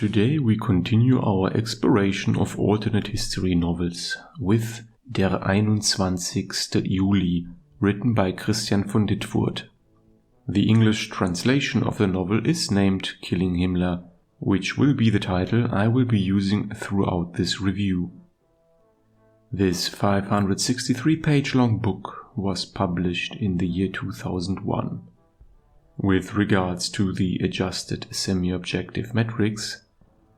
Today we continue our exploration of alternate history novels with Der 21. Juli, written by Christian von Ditfurth. The English translation of the novel is named Killing Himmler, which will be the title I will be using throughout this review. This 563-page long book was published in the year 2001. With regards to the adjusted semi-objective metrics,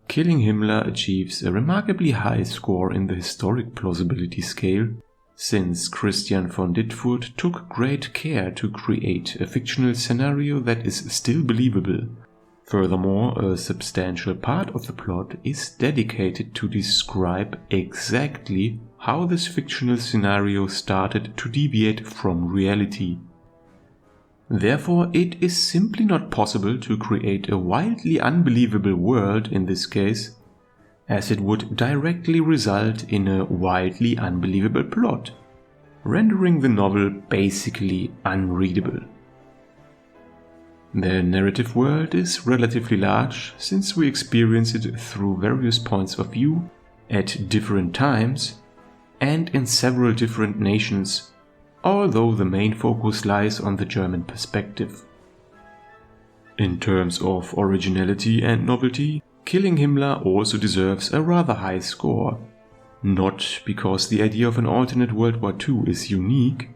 Killing Himmler achieves a remarkably high score in the historic plausibility scale, since Christian von Ditfurth took great care to create a fictional scenario that is still believable. Furthermore, a substantial part of the plot is dedicated to describe exactly how this fictional scenario started to deviate from reality. Therefore, it is simply not possible to create a wildly unbelievable world in this case, as it would directly result in a wildly unbelievable plot, rendering the novel basically unreadable. The narrative world is relatively large, since we experience it through various points of view, at different times, and in several different nations, although the main focus lies on the German perspective. In terms of originality and novelty, Killing Himmler also deserves a rather high score, not because the idea of an alternate World War II is unique,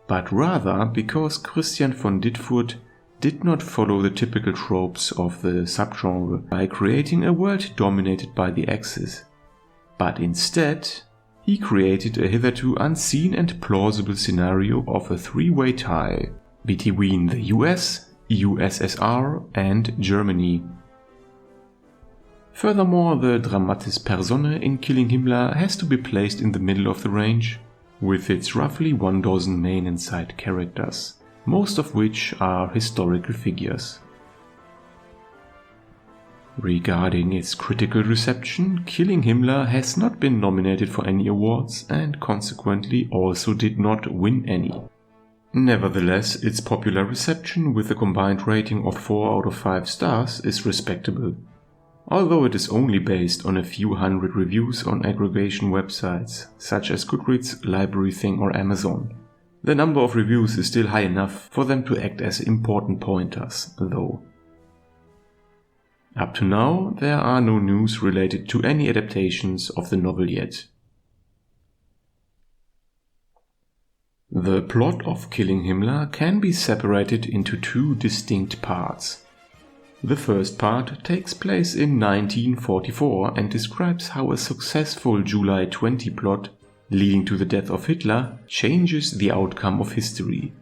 but rather because Christian von Ditfurth did not follow the typical tropes of the subgenre by creating a world dominated by the Axis, but instead he created a hitherto unseen and plausible scenario of a three-way tie between the US, USSR, and Germany. Furthermore, the dramatis personae in Killing Himmler has to be placed in the middle of the range, with its roughly 12 main and side characters, most of which are historical figures. Regarding its critical reception, Killing Himmler has not been nominated for any awards and consequently also did not win any. Nevertheless, its popular reception with a combined rating of 4 out of 5 stars is respectable, although it is only based on a few hundred reviews on aggregation websites such as Goodreads, LibraryThing or Amazon. The number of reviews is still high enough for them to act as important pointers, though. Up to now, there are no news related to any adaptations of the novel yet. The plot of Killing Himmler can be separated into two distinct parts. The first part takes place in 1944 and describes how a successful July 20 plot leading to the death of Hitler changes the outcome of history.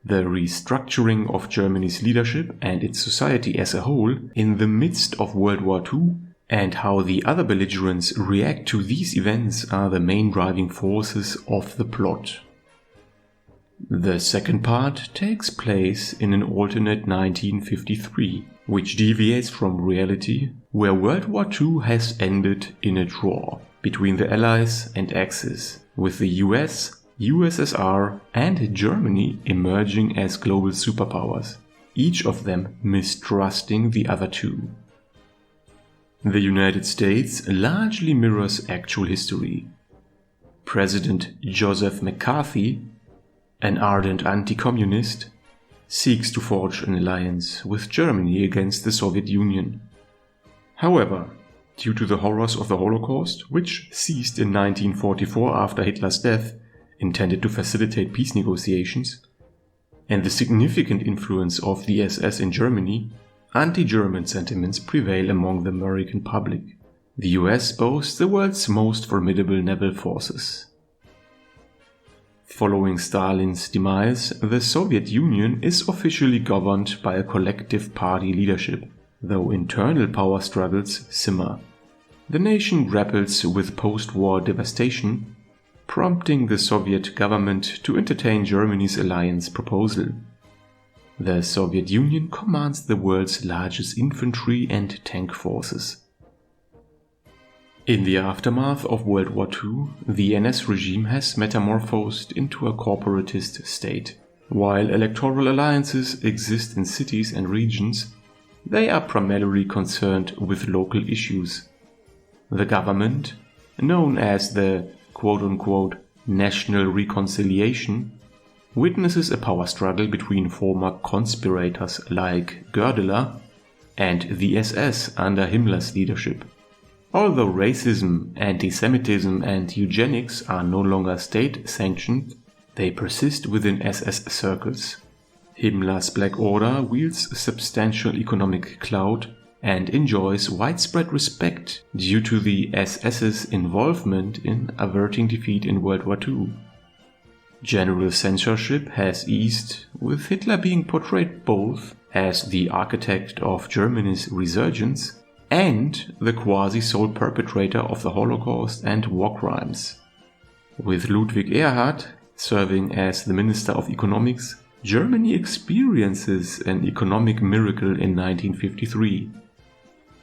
The restructuring of Germany's leadership and its society as a whole in the midst of World War II, and how the other belligerents react to these events are the main driving forces of the plot. The second part takes place in an alternate 1953, which deviates from reality, where World War II has ended in a draw between the Allies and Axis, with the US, USSR and Germany emerging as global superpowers, each of them mistrusting the other two. The United States largely mirrors actual history. President Joseph McCarthy, an ardent anti-communist, seeks to forge an alliance with Germany against the Soviet Union. However, due to the horrors of the Holocaust, which ceased in 1944 after Hitler's death, intended to facilitate peace negotiations, and the significant influence of the SS in Germany, anti-German sentiments prevail among the American public. The US boasts the world's most formidable naval forces. Following Stalin's demise, the Soviet Union is officially governed by a collective party leadership, though internal power struggles simmer. The nation grapples with post-war devastation, prompting the Soviet government to entertain Germany's alliance proposal. The Soviet Union commands the world's largest infantry and tank forces. In the aftermath of World War II, the NS regime has metamorphosed into a corporatist state. While electoral alliances exist in cities and regions, they are primarily concerned with local issues. The government, known as the quote-unquote national reconciliation, witnesses a power struggle between former conspirators like Goerdeler and the SS under Himmler's leadership. Although racism, anti-Semitism and eugenics are no longer state-sanctioned, they persist within SS circles. Himmler's Black Order wields substantial economic clout and enjoys widespread respect due to the SS's involvement in averting defeat in World War II. General censorship has eased, with Hitler being portrayed both as the architect of Germany's resurgence and the quasi-sole perpetrator of the Holocaust and war crimes. With Ludwig Erhard serving as the Minister of Economics, Germany experiences an economic miracle in 1953.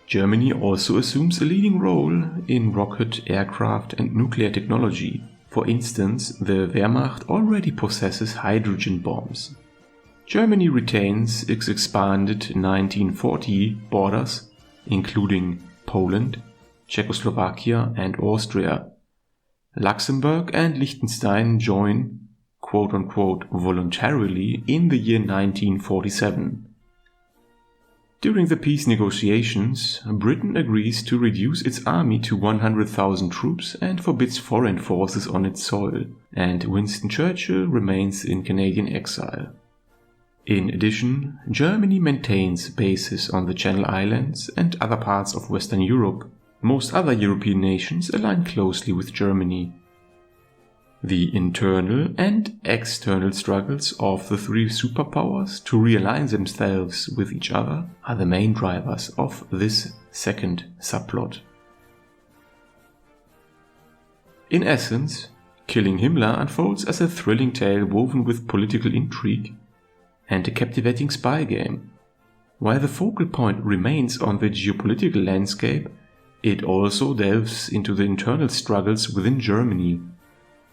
Germany also assumes a leading role in rocket, aircraft and nuclear technology. For instance, the Wehrmacht already possesses hydrogen bombs. Germany retains its expanded 1940 borders, including Poland, Czechoslovakia and Austria. Luxembourg and Liechtenstein join, quote-unquote, voluntarily in the year 1947. During the peace negotiations, Britain agrees to reduce its army to 100,000 troops and forbids foreign forces on its soil, and Winston Churchill remains in Canadian exile. In addition, Germany maintains bases on the Channel Islands and other parts of Western Europe. Most other European nations align closely with Germany. The internal and external struggles of the three superpowers to realign themselves with each other are the main drivers of this second subplot. In essence, Killing Himmler unfolds as a thrilling tale woven with political intrigue and a captivating spy game. While the focal point remains on the geopolitical landscape, it also delves into the internal struggles within Germany,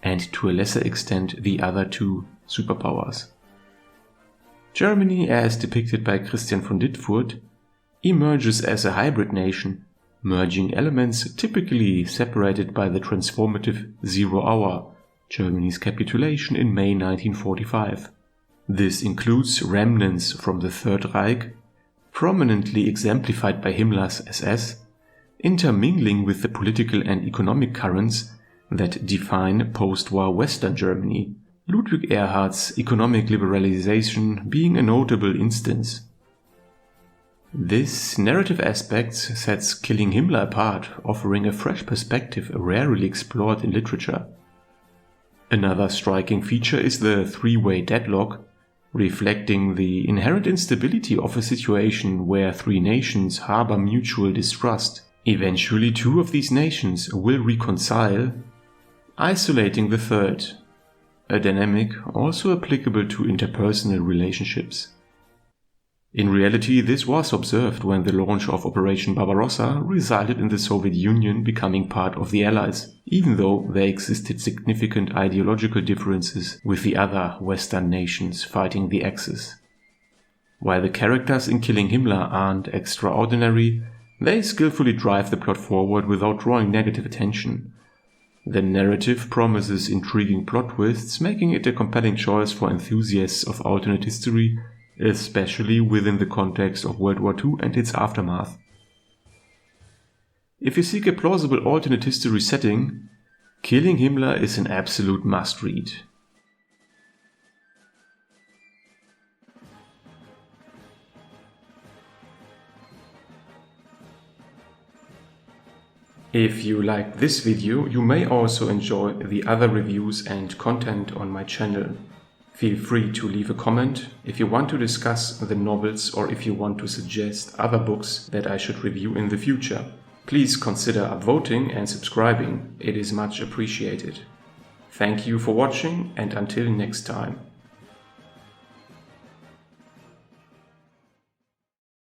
and to a lesser extent the other two superpowers. Germany, as depicted by Christian von Ditfurth, emerges as a hybrid nation, merging elements typically separated by the transformative Zero Hour, Germany's capitulation in May 1945. This includes remnants from the Third Reich, prominently exemplified by Himmler's SS, intermingling with the political and economic currents that define post-war Western Germany, Ludwig Erhard's economic liberalization being a notable instance. This narrative aspect sets Killing Himmler apart, offering a fresh perspective rarely explored in literature. Another striking feature is the three-way deadlock, reflecting the inherent instability of a situation where three nations harbor mutual distrust. Eventually, two of these nations will reconcile, isolating the third, a dynamic also applicable to interpersonal relationships. In reality, this was observed when the launch of Operation Barbarossa resulted in the Soviet Union becoming part of the Allies, even though there existed significant ideological differences with the other Western nations fighting the Axis. While the characters in Killing Himmler aren't extraordinary, they skillfully drive the plot forward without drawing negative attention. The narrative promises intriguing plot twists, making it a compelling choice for enthusiasts of alternate history, especially within the context of World War II and its aftermath. If you seek a plausible alternate history setting, Killing Himmler is an absolute must-read. If you liked this video, you may also enjoy the other reviews and content on my channel. Feel free to leave a comment if you want to discuss the novels or if you want to suggest other books that I should review in the future. Please consider upvoting and subscribing, it is much appreciated. Thank you for watching and until next time.